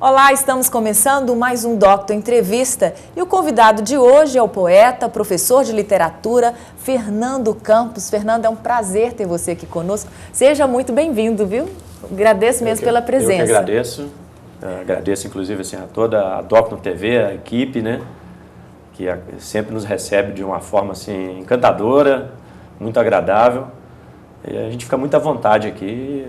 Olá, estamos começando mais um Doctor Entrevista e o convidado de hoje é o poeta, professor de literatura, Fernando Campos. Fernando, é um prazer ter você aqui conosco. Seja muito bem-vindo, viu? Agradeço mesmo pela presença. Eu que agradeço. Agradeço, inclusive, assim, a toda a Doctor TV, a equipe, né? Que sempre nos recebe de uma forma assim, encantadora, muito agradável. E a gente fica muito à vontade aqui,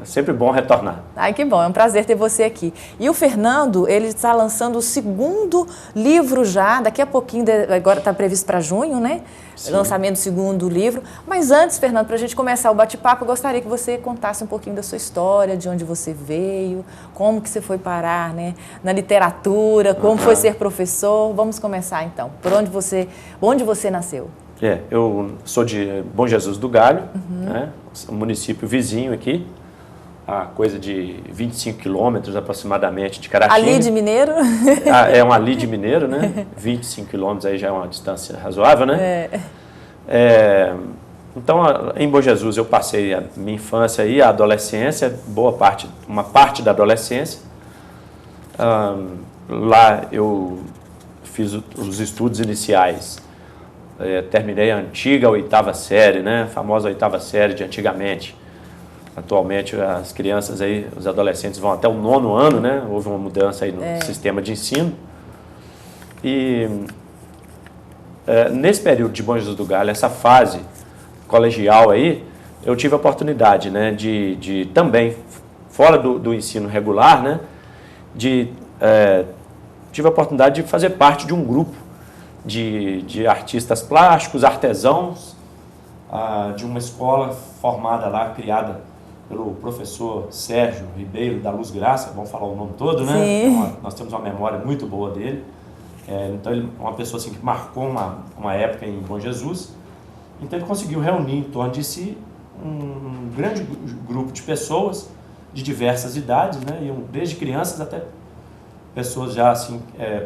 é sempre bom retornar. Ai, que bom, é um prazer ter você aqui. E o Fernando, ele está lançando o segundo livro já, daqui a pouquinho, agora está previsto para junho, né? Sim. Lançamento do segundo livro. Mas antes, Fernando, para a gente começar o bate-papo, eu gostaria que você contasse um pouquinho da sua história, de onde você veio, como que você foi parar, né, na literatura, como foi ser professor. Vamos começar então, por onde você nasceu? Eu sou de Bom Jesus do Galho, né, um município vizinho aqui, a coisa de 25 quilômetros aproximadamente de Caratinga. Ali de Mineiro? É um ali de Mineiro, né? 25 quilômetros aí já é uma distância razoável, né? Então, em Bom Jesus eu passei a minha infância e a adolescência, uma parte da adolescência. Lá eu fiz os estudos iniciais. Terminei a antiga oitava série, né? A famosa oitava série de antigamente. Atualmente as crianças aí, os adolescentes vão até o 9º ano, né? Houve uma mudança aí no sistema de ensino. E nesse período de Bom Jesus do Galho, essa fase colegial aí, eu tive a oportunidade, né? De também, fora do ensino regular, né? Tive a oportunidade de fazer parte de um grupo de artistas plásticos, artesãos, de uma escola formada lá, criada pelo professor Sérgio Ribeiro da Luz Graça, vamos falar o nome todo, né? Então, nós temos uma memória muito boa dele. Então, ele é uma pessoa assim, que marcou uma época em Bom Jesus. Então, ele conseguiu reunir em torno de si um grande grupo de pessoas de diversas idades, né? Desde crianças até pessoas já assim,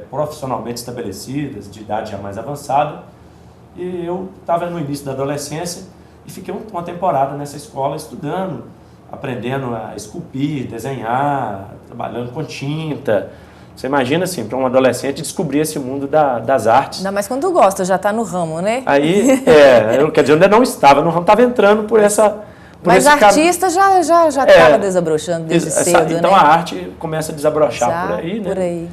profissionalmente estabelecidas, de idade já mais avançada. E eu estava no início da adolescência e fiquei uma temporada nessa escola estudando, aprendendo a esculpir, desenhar, trabalhando com tinta. Você imagina, assim, para um adolescente descobrir esse mundo das artes. Ainda mais quando gosta, já está no ramo, né? Aí, quer dizer, eu ainda não estava no ramo, estava entrando por essa... Mas artista já estava desabrochando desde cedo, então, né? A arte começa a desabrochar já, por aí, né? Por aí.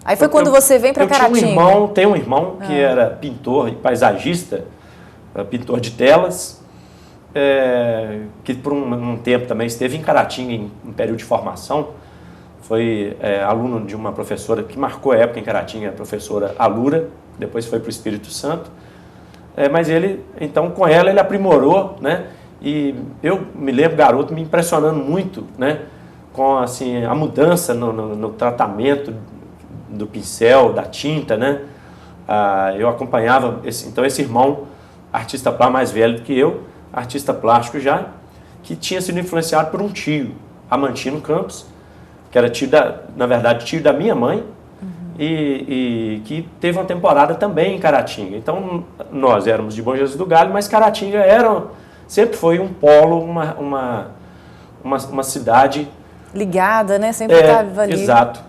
Aí foi quando você vem para Caratinga? Tenho um irmão que era pintor e paisagista, pintor de telas, que por um tempo também esteve em Caratinga em período de formação. Foi aluno de uma professora que marcou a época em Caratinga, a professora Alura, depois foi para o Espírito Santo. Mas ele, então, com ela, ele aprimorou, né? E eu me lembro, garoto, me impressionando muito, né, com assim, a mudança no tratamento do pincel, da tinta, né? Eu acompanhava esse irmão, artista plástico mais velho do que eu, artista plástico já, que tinha sido influenciado por um tio, Amantino Campos, que era na verdade, tio da minha mãe, e que teve uma temporada também em Caratinga. Então, nós éramos de Bom Jesus do Galho, mas Caratinga sempre foi um polo, uma cidade... ligada, né? Sempre estava ali. Exato.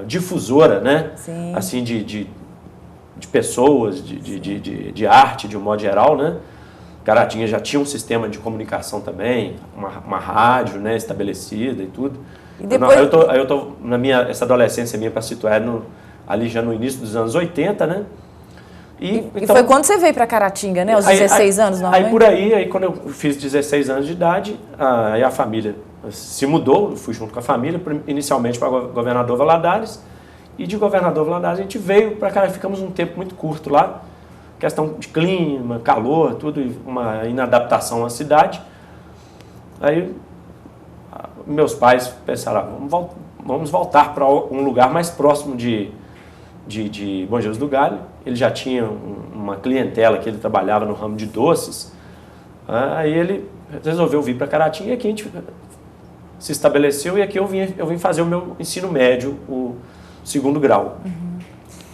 Difusora, né? Sim. Assim, de pessoas, de arte, de um modo geral, né? Caratinga já tinha um sistema de comunicação também, uma rádio, né, estabelecida e tudo. E depois... Eu tô essa adolescência minha, para situar, ali já no início dos anos 80, né? E foi quando você veio para Caratinga, né? Aos 16 anos, não é? Aí por aí, quando eu fiz 16 anos de idade, aí a família se mudou, eu fui junto com a família, inicialmente para Governador Valadares, e de Governador Valadares a gente veio para cá, ficamos um tempo muito curto lá, questão de clima, calor, tudo, uma inadaptação à cidade. Aí meus pais pensaram, vamos voltar para um lugar mais próximo de Bom Jesus do Galho. Ele já tinha uma clientela que ele trabalhava no ramo de doces. Aí ele resolveu vir para Caratinga e aqui a gente se estabeleceu, e aqui eu vim fazer o meu ensino médio, o 2º grau.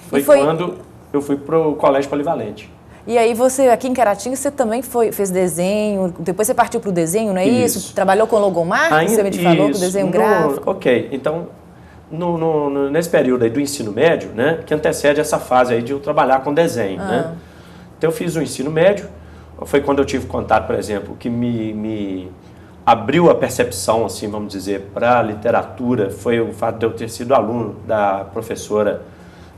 Foi quando eu fui para o Colégio Polivalente. E aí você, aqui em Caratinga, você também fez desenho, depois você partiu para o desenho, não é isso? Trabalhou com logomarca, você me falou, com desenho gráfico? Ok, então, nesse período aí do ensino médio, né, que antecede essa fase aí de eu trabalhar com desenho, né? Então eu fiz o ensino médio, foi quando eu tive contato, por exemplo, que me abriu a percepção, assim, vamos dizer, para a literatura, foi o fato de eu ter sido aluno da professora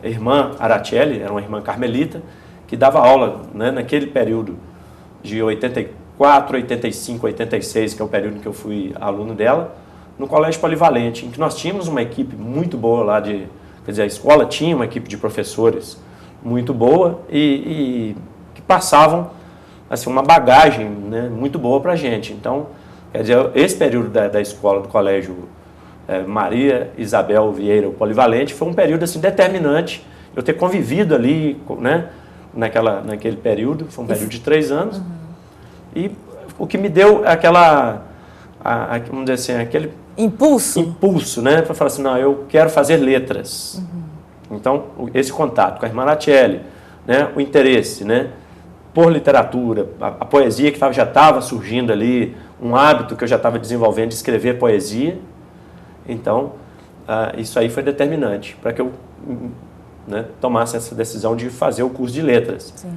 irmã Araceli, era uma irmã carmelita, que dava aula, né, naquele período de 84, 85, 86, que é o período em que eu fui aluno dela, no Colégio Polivalente, em que nós tínhamos uma equipe muito boa lá quer dizer, a escola tinha uma equipe de professores muito boa e que passavam assim, uma bagagem, né, muito boa para a gente. Então, quer dizer, esse período da escola, do Colégio Maria Isabel Vieira, o Polivalente, foi um período assim, determinante, eu ter convivido ali, né, naquele período, foi um período de 3 anos, e o que me deu vamos dizer assim, aquele impulso, né, para falar assim, não, eu quero fazer letras. Então, esse contato com a irmã Araceli, né, o interesse, né, por literatura, a poesia que já estava surgindo ali, um hábito que eu já estava desenvolvendo de escrever poesia. Então, isso aí foi determinante para que eu, né, tomasse essa decisão de fazer o curso de letras. Sim.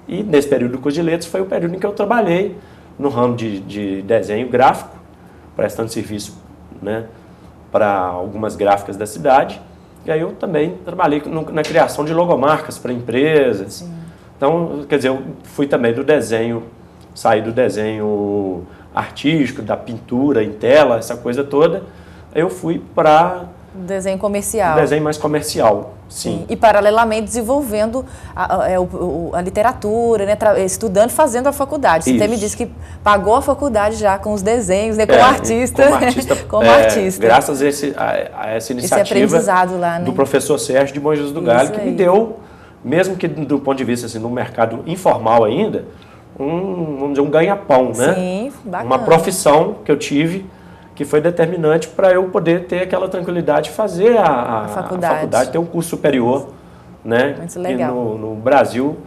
E nesse período do curso de letras foi o período em que eu trabalhei no ramo de desenho gráfico, prestando serviço, né, para algumas gráficas da cidade. E aí eu também trabalhei na criação de logomarcas para empresas. Sim. Então, quer dizer, eu fui também do desenho, saí do desenho artístico, da pintura em tela, essa coisa toda. Aí eu fui para desenho comercial. Desenho mais comercial, sim. E paralelamente desenvolvendo a literatura, né? Estudando, fazendo a faculdade. Você até me disse que pagou a faculdade já com os desenhos, né? Como artista. Como artista. Graças a essa iniciativa aprendizado lá, né, do professor Sérgio de Bom Jesus do Galho, que me deu, mesmo que do ponto de vista assim, no mercado informal ainda, vamos dizer, um ganha-pão, né? Sim, bacana. Uma profissão que eu tive, que foi determinante para eu poder ter aquela tranquilidade de fazer a faculdade, ter um curso superior, né? Muito legal. E no Brasil,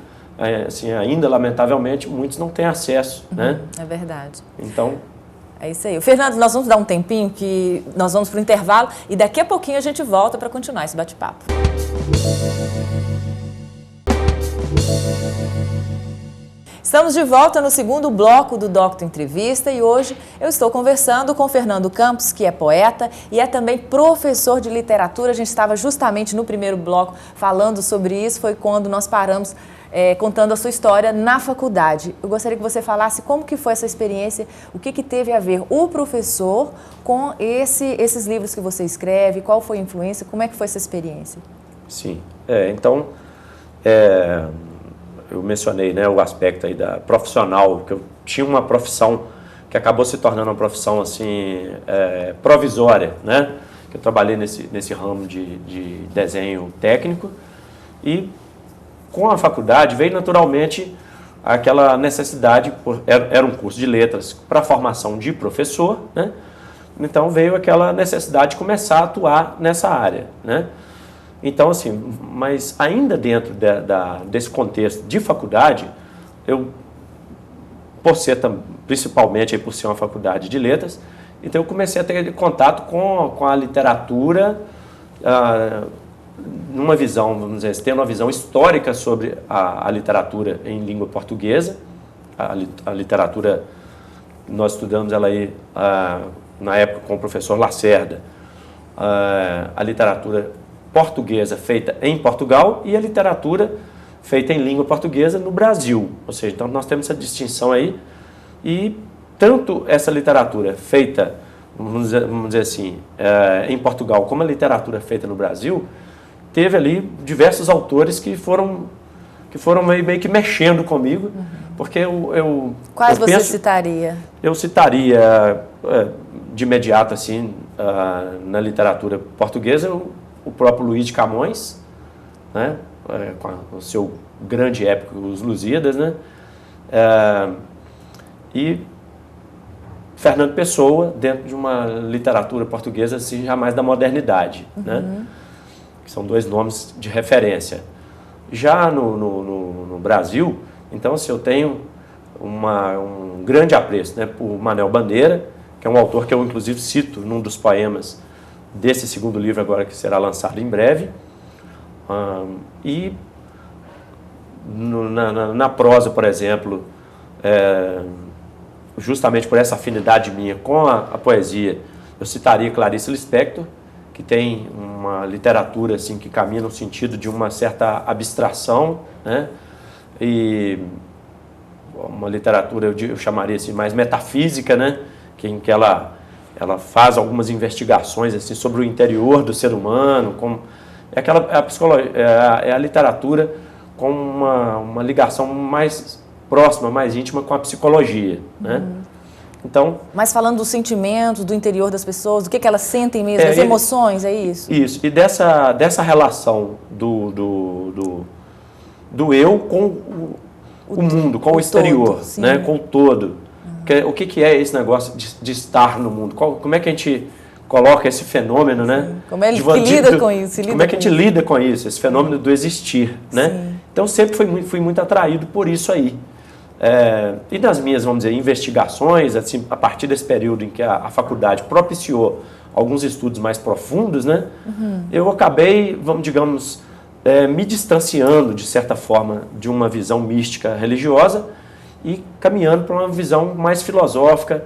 assim, ainda lamentavelmente, muitos não têm acesso, né? É verdade. Então, é isso aí. Fernando, nós vamos dar um tempinho, que nós vamos para o intervalo e daqui a pouquinho a gente volta para continuar esse bate-papo. Estamos de volta no segundo bloco do Docto Entrevista e hoje eu estou conversando com Fernando Campos, que é poeta e é também professor de literatura. A gente estava justamente no primeiro bloco falando sobre isso, foi quando nós paramos contando a sua história na faculdade. Eu gostaria que você falasse como que foi essa experiência, o que teve a ver o professor com esses livros que você escreve, qual foi a influência, como é que foi essa experiência? Sim, então... eu mencionei, né, o aspecto aí da profissional, que eu tinha uma profissão que acabou se tornando uma profissão assim, provisória, né? Que eu trabalhei nesse ramo de desenho técnico e com a faculdade veio naturalmente aquela necessidade, era um curso de letras para formação de professor, né? Então veio aquela necessidade de começar a atuar nessa área, né? Então, assim, mas ainda dentro desse contexto de faculdade, eu, por ser principalmente por ser uma faculdade de letras, então eu comecei a ter contato com a literatura, numa visão, vamos dizer, tendo uma visão histórica sobre a literatura em língua portuguesa, a literatura, nós estudamos ela aí na época com o professor Lacerda, a literatura portuguesa feita em Portugal e a literatura feita em língua portuguesa no Brasil. Ou seja, então nós temos essa distinção aí e tanto essa literatura feita, vamos dizer assim, em Portugal como a literatura feita no Brasil, teve ali diversos autores que foram meio que mexendo comigo, porque Quais você citaria? Eu citaria de imediato assim, na literatura portuguesa, o próprio Luís de Camões, né, com o seu grande épico, Os Lusíadas, né, e Fernando Pessoa, dentro de uma literatura portuguesa assim, já mais da modernidade, né, que são 2 nomes de referência. Já no Brasil, Então, assim, eu tenho um grande apreço, né, por Manuel Bandeira, que é um autor que eu, inclusive, cito num dos poemas desse segundo livro agora que será lançado em breve. E na prosa, por exemplo, justamente por essa afinidade minha com a poesia, eu citaria Clarice Lispector, que tem uma literatura assim, que caminha no sentido de uma certa abstração, né? E uma literatura, eu chamaria assim, mais metafísica, né? Em que ela faz algumas investigações assim, sobre o interior do ser humano, como a literatura com uma ligação mais próxima, mais íntima com a psicologia, né? Então, mas falando dos sentimentos, do interior das pessoas, do que elas sentem mesmo, as emoções, é isso? Isso, e dessa relação do eu com o mundo, com o exterior, todo, né? Com o todo. O que é esse negócio de estar no mundo? Como é que a gente coloca esse fenômeno, né? Como é que lida com isso? Como é que a gente lida com isso, esse fenômeno do existir, né? Sim. Então, sempre fui muito atraído por isso aí. E nas minhas, vamos dizer, investigações, assim, a partir desse período em que a faculdade propiciou alguns estudos mais profundos, né? Eu acabei, digamos, me distanciando, de certa forma, de uma visão mística religiosa e caminhando para uma visão mais filosófica,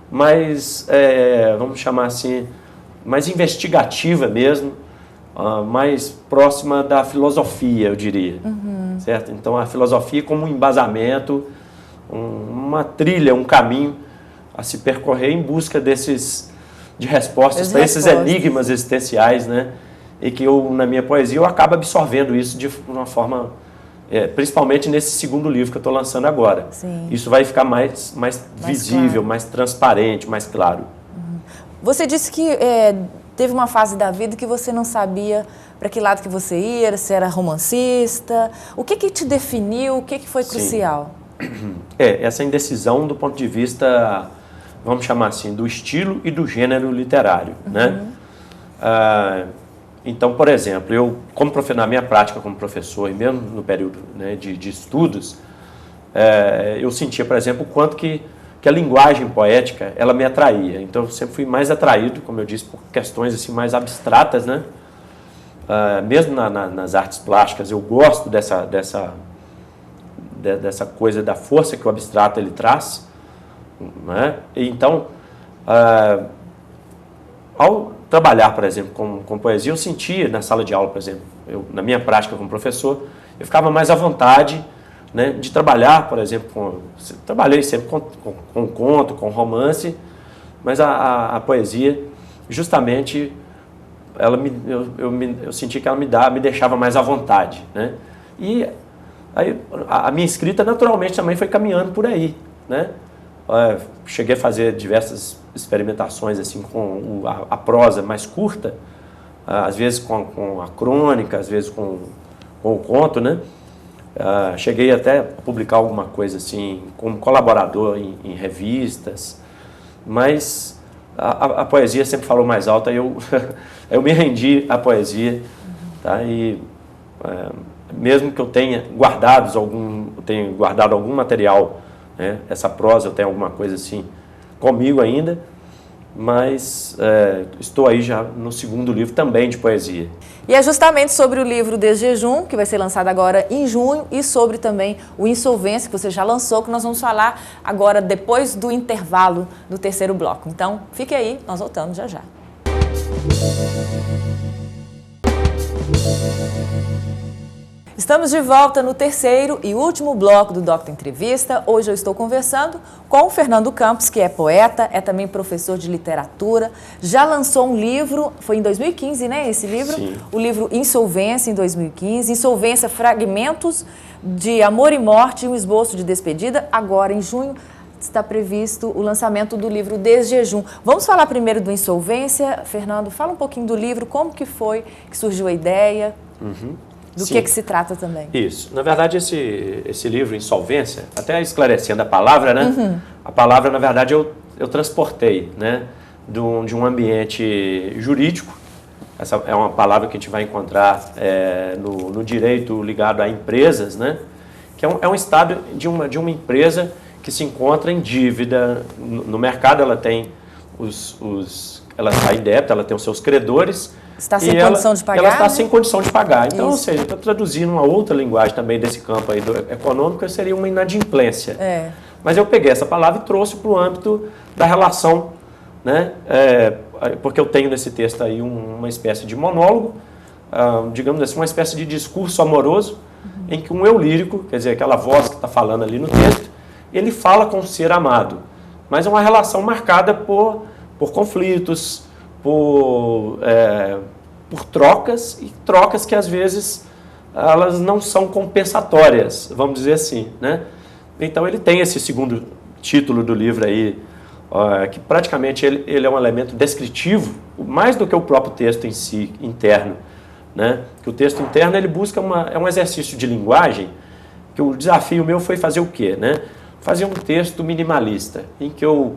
mais, vamos chamar assim, mais investigativa mesmo, mais próxima da filosofia, eu diria. Certo? Então, a filosofia como um embasamento, uma trilha, um caminho a se percorrer em busca de respostas para esses enigmas existenciais, né? E que eu, na minha poesia, eu acabo absorvendo isso de uma forma, principalmente nesse segundo livro que eu estou lançando agora. Sim. Isso vai ficar mais visível, claro, mais transparente, mais claro. Você disse que teve uma fase da vida que você não sabia para que lado que você ia, se era romancista. O que te definiu, o que foi crucial? Essa indecisão do ponto de vista, vamos chamar assim, do estilo e do gênero literário, né? Então, por exemplo, eu, na minha prática como professor, e mesmo no período, né, de estudos, eu sentia, por exemplo, o quanto que a linguagem poética, ela me atraía. Então, eu sempre fui mais atraído, como eu disse, por questões assim, mais abstratas, né? Mesmo nas artes plásticas, eu gosto dessa coisa, da força que o abstrato ele traz, né? Então, ao trabalhar, por exemplo, com poesia, eu sentia na sala de aula, por exemplo, na minha prática como professor, eu ficava mais à vontade, né, de trabalhar, por exemplo, trabalhei sempre com conto, com romance, mas a poesia, justamente, eu senti que ela me deixava mais à vontade, né? E aí, a minha escrita, naturalmente, também foi caminhando por aí, né? Cheguei a fazer diversas experimentações assim, com a prosa mais curta, às vezes com a crônica, às vezes com o conto, né? Cheguei até a publicar alguma coisa assim, como colaborador em revistas, mas a poesia sempre falou mais alto, aí eu me rendi à poesia, tá? E mesmo que eu tenha guardado algum material, né? Essa prosa, eu tenho alguma coisa assim comigo ainda, mas estou aí já no segundo livro também de poesia. E é justamente sobre o livro Desde Jejum, que vai ser lançado agora em junho, e sobre também o Insolvência, que você já lançou, que nós vamos falar agora depois do intervalo do terceiro bloco. Então, fique aí, nós voltamos já já. Estamos de volta no terceiro e último bloco do Docta Entrevista. Hoje eu estou conversando com o Fernando Campos, que é poeta, é também professor de literatura. Já lançou um livro, foi em 2015, né, esse livro? Sim. O livro Insolvência, em 2015. Insolvência, Fragmentos de Amor e Morte e um Esboço de Despedida. Agora, em junho, está previsto o lançamento do livro Desde Jejum. Vamos falar primeiro do Insolvência. Fernando, fala um pouquinho do livro, como que foi que surgiu a ideia? Do que se trata também? Isso. Na verdade, esse livro, Insolvência, até esclarecendo a palavra, né? A palavra, na verdade, eu transportei, né? De um ambiente jurídico. Essa é uma palavra que a gente vai encontrar no direito ligado a empresas, né? que é um estado de uma empresa que se encontra em dívida. No mercado ela tem ela está em débito, ela tem os seus credores. Está sem condição de pagar? Ela está né? sem condição de pagar. Então, ou seja, para traduzir uma outra linguagem também desse campo aí econômico, seria uma inadimplência. Mas eu peguei essa palavra e trouxe para o âmbito da relação, né? Porque eu tenho nesse texto aí uma espécie de monólogo, digamos assim, uma espécie de discurso amoroso, em que um eu lírico, quer dizer, aquela voz que está falando ali no texto, ele fala com o ser amado. Mas é uma relação marcada por conflitos, por trocas, e trocas que às vezes elas não são compensatórias, vamos dizer assim, né? Então ele tem esse segundo título do livro aí, que praticamente ele é um elemento descritivo, mais do que o próprio texto em si, interno, né? Que o texto interno ele busca é um exercício de linguagem, que o desafio meu foi fazer o quê, né? Fazer um texto minimalista, em que eu,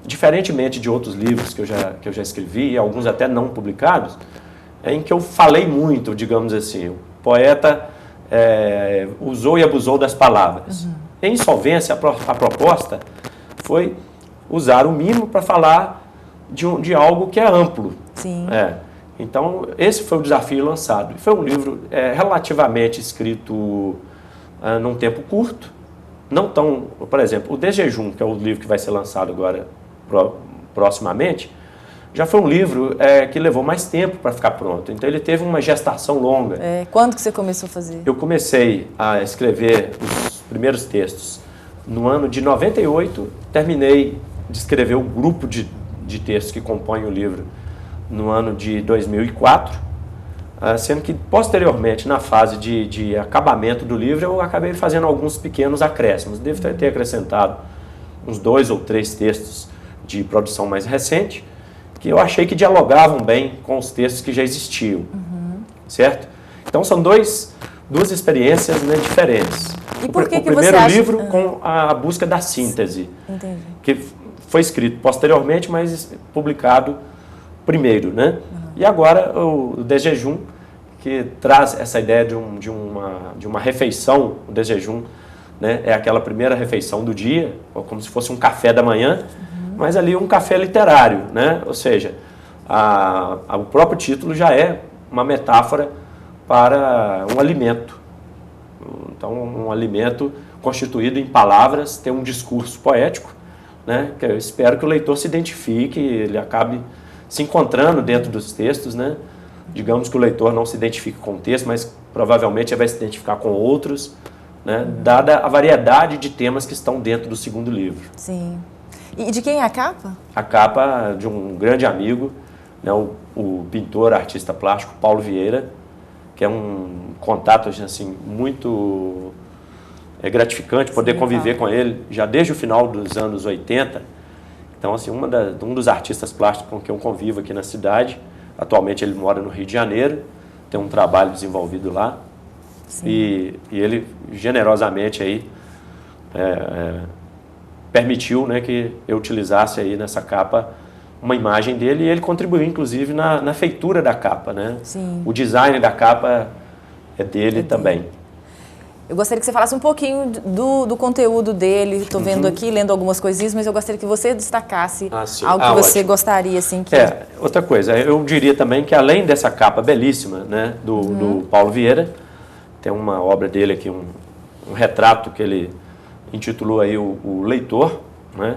diferentemente de outros livros que eu já escrevi, alguns até não publicados, em que eu falei muito, digamos assim, o poeta usou e abusou das palavras. Em Insolvência, a proposta foi usar o mínimo para falar de algo que é amplo. Sim. Então, esse foi o desafio lançado. Foi um livro relativamente escrito num tempo curto, não tão... Por exemplo, o Desjejum, que é o livro que vai ser lançado agora proximamente, já foi um livro que levou mais tempo para ficar pronto. Então, ele teve uma gestação longa. Quando que você começou a fazer? Eu comecei a escrever os primeiros textos no ano de 98, terminei de escrever o grupo de textos que compõem o livro no ano de 2004, sendo que posteriormente, na fase de acabamento do livro, eu acabei fazendo alguns pequenos acréscimos. Devo ter acrescentado uns 2 ou 3 textos de produção mais recente, que eu achei que dialogavam bem com os textos que já existiam, certo? Então são duas experiências, né, diferentes. E por que o primeiro livro com a busca da síntese, que foi escrito posteriormente, mas publicado primeiro, né? E agora o Desjejum, que traz essa ideia de uma refeição. O Desjejum, né, é aquela primeira refeição do dia, como se fosse um café da manhã, mas ali um café literário, né? Ou seja, o próprio título já é uma metáfora para um alimento. Então, um alimento constituído em palavras, tem um discurso poético, né? Que eu espero que o leitor se identifique, ele acabe se encontrando dentro dos textos, né? Digamos que o leitor não se identifique com o texto, mas provavelmente ele vai se identificar com outros, né? Dada a variedade de temas que estão dentro do segundo livro. Sim. E de quem é a capa? A capa de um grande amigo, né? O pintor, artista plástico Paulo Vieira, que é um contato assim, muito gratificante poder conviver com ele já desde o final dos anos 80. Então, assim, um dos artistas plásticos com quem eu convivo aqui na cidade. Atualmente ele mora no Rio de Janeiro, tem um trabalho desenvolvido lá. E ele generosamente aí permitiu, né, que eu utilizasse aí nessa capa uma imagem dele, e ele contribuiu inclusive na feitura da capa, né? O design da capa é dele também. Eu gostaria que você falasse um pouquinho do conteúdo dele. Estou vendo aqui, lendo algumas coisinhas, mas eu gostaria que você destacasse algo que você gostaria, assim. Outra coisa, eu diria também que além dessa capa belíssima, né, do Paulo Vieira, tem uma obra dele aqui, um retrato que ele intitulou aí o Leitor, né,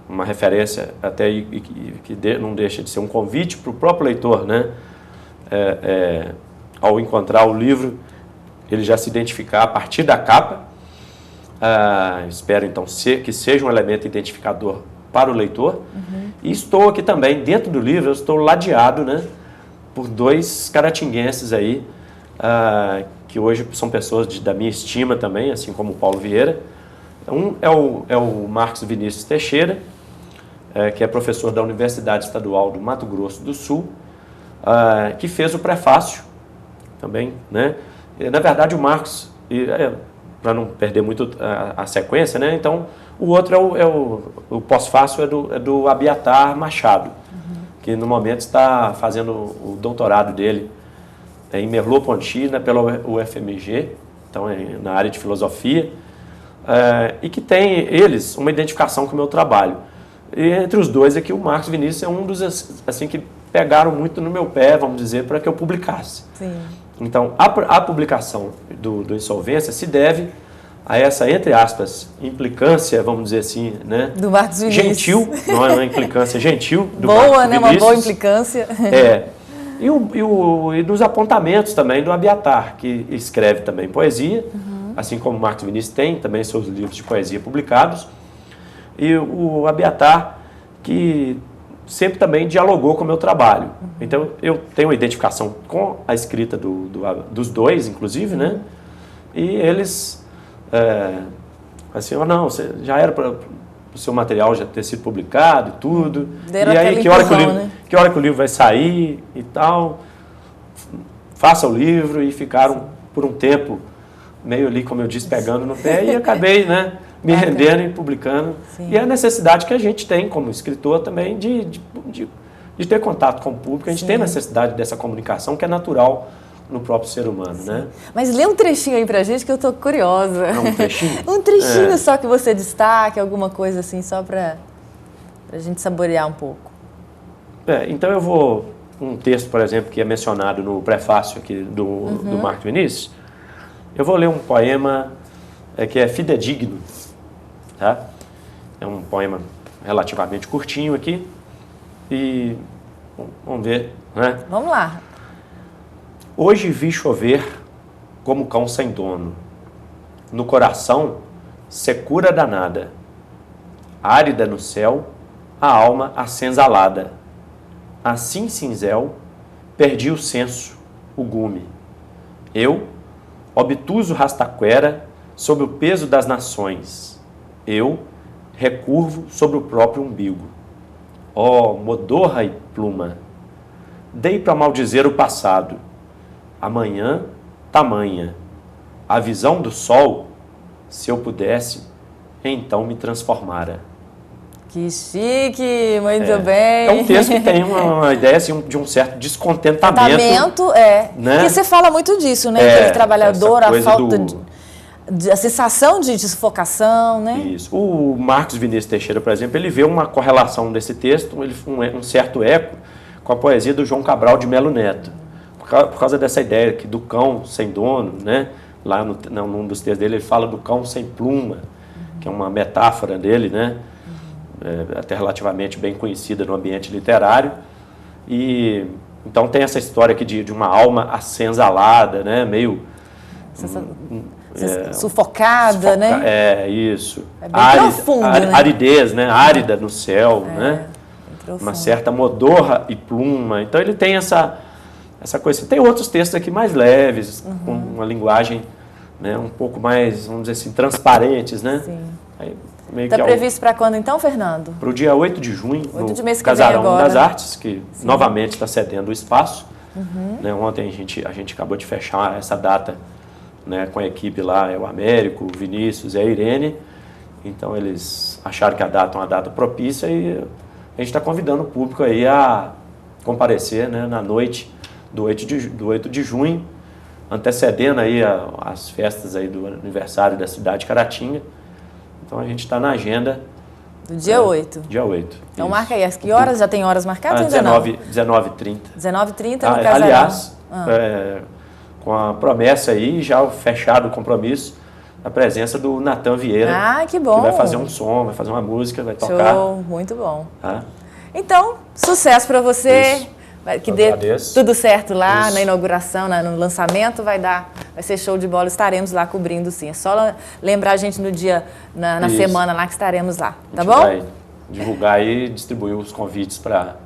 uma referência até que não deixa de ser um convite para o próprio leitor, né, ao encontrar o livro, ele já se identificar a partir da capa. Espero, então, que seja um elemento identificador para o leitor. E estou aqui também, dentro do livro, eu estou ladeado, né, por 2 caratinguenses aí, que hoje são pessoas da minha estima também, assim como o Paulo Vieira. Um é o Marcos Vinícius Teixeira, que é professor da Universidade Estadual do Mato Grosso do Sul, que fez o prefácio também, né? Na verdade, o Marcos, para não perder muito a sequência, né? Então, o outro o pós-fácio é do Abiatar Machado, que no momento está fazendo o doutorado dele em Merleau-Ponty, né, pela UFMG, então na área de filosofia, e que tem, eles, uma identificação com o meu trabalho. E entre os dois aqui, o Marcos Vinícius é um dos assim, que pegaram muito no meu pé, vamos dizer, para que eu publicasse. Sim. Então, a publicação do Insolvência se deve a essa, entre aspas, implicância, vamos dizer assim, né? Do Marcos Vinícius. Gentil, não é uma implicância gentil do boa, Marcos né? Vinícius. Uma boa implicância. E dos apontamentos também do Abiatar, que escreve também poesia, assim como o Marcos Vinícius tem também seus livros de poesia publicados. E o Abiatar, que sempre também dialogou com o meu trabalho. Então, eu tenho uma identificação com a escrita dos dois, inclusive, né? E eles, assim, não, você já era para o seu material já ter sido publicado e tudo. Deram e aí, que hora que o livro vai sair e tal. Faça o livro, e ficaram por um tempo meio ali, como eu disse, pegando no pé, e acabei, né, me rendendo e publicando. Sim. E é a necessidade que a gente tem como escritor também de ter contato com o público. A gente tem necessidade dessa comunicação que é natural no próprio ser humano, né? Mas lê um trechinho aí pra gente que eu tô curiosa. Um trechinho? Um trechinho só que você destaque, alguma coisa assim, só pra gente saborear um pouco. Então eu vou... Um texto, por exemplo, que é mencionado no prefácio aqui do Marcos Vinícius, eu vou ler um poema que é fidedigno, tá? É um poema relativamente curtinho aqui e vamos ver, né? Vamos lá. Hoje vi chover como cão sem dono, no coração secura danada, árida no céu, a alma acenzalada. Assim cinzel, perdi o senso, o gume. Eu, obtuso rastaquera, sob o peso das nações. Eu, recurvo sobre o próprio umbigo. Ó, modorra e pluma, dei para maldizer o passado. Amanhã, tamanha. A visão do sol, se eu pudesse, então me transformara. Que chique, muito bem. É um texto que tem uma ideia assim, de um certo descontentamento. Né? Porque você fala muito disso, né? Aquele trabalhador, a falta a sensação de sufocação, né? Isso. O Marcos Vinícius Teixeira, por exemplo, ele vê uma correlação desse texto, um certo eco com a poesia do João Cabral de Melo Neto. Por causa dessa ideia aqui do cão sem dono, né? Lá num dos textos dele, ele fala do cão sem pluma, que é uma metáfora dele, né? Até relativamente bem conhecida no ambiente literário. E então tem essa história aqui de uma alma acenzalada, né? Meio sufocada, né? Isso. É bem profundo, né? Aridez, né? Árida no céu, né? Uma certa modorra e pluma. Então ele tem essa coisa. Tem outros textos aqui mais leves, com uma linguagem, né, um pouco mais, vamos dizer assim, transparentes, né? Sim. Está previsto para quando então, Fernando? Para o dia 8 de junho, no Casarão das Artes, que novamente está cedendo o espaço. Né, ontem a gente acabou de fechar essa data, né, com a equipe lá, o Américo, o Vinícius e a Irene. Então eles acharam que a data é uma data propícia e a gente está convidando o público aí a comparecer, né, na noite do 8 de junho, antecedendo aí as festas aí do aniversário da cidade de Caratinga. Então a gente está na agenda. Do dia 8. Dia 8. Então isso. Marca aí. As que horas? Já tem horas marcadas? 19h30. 19h30 no Casarão. Aliás, com a promessa aí, já o fechado compromisso, a presença do Natan Vieira. Ah, que bom. Que vai fazer um som, vai fazer uma música, vai tocar. Show, muito bom. Então, sucesso para você. Isso. Que dê tudo certo lá na inauguração, no lançamento, vai ser show de bola, estaremos lá cobrindo sim. É só lembrar a gente no dia, na semana lá que estaremos lá, tá bom? Vai divulgar e distribuir os convites para,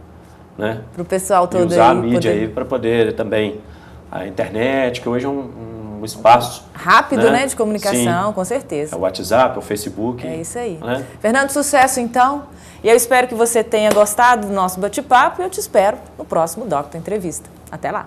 né? Para o pessoal todo aí. Usar a mídia aí para poder também, a internet, que hoje é um espaço rápido, né, de comunicação, sim, com certeza. É o WhatsApp, o Facebook. É isso aí. Né? Fernando, sucesso então. E eu espero que você tenha gostado do nosso bate-papo e eu te espero no próximo Doctor Entrevista. Até lá!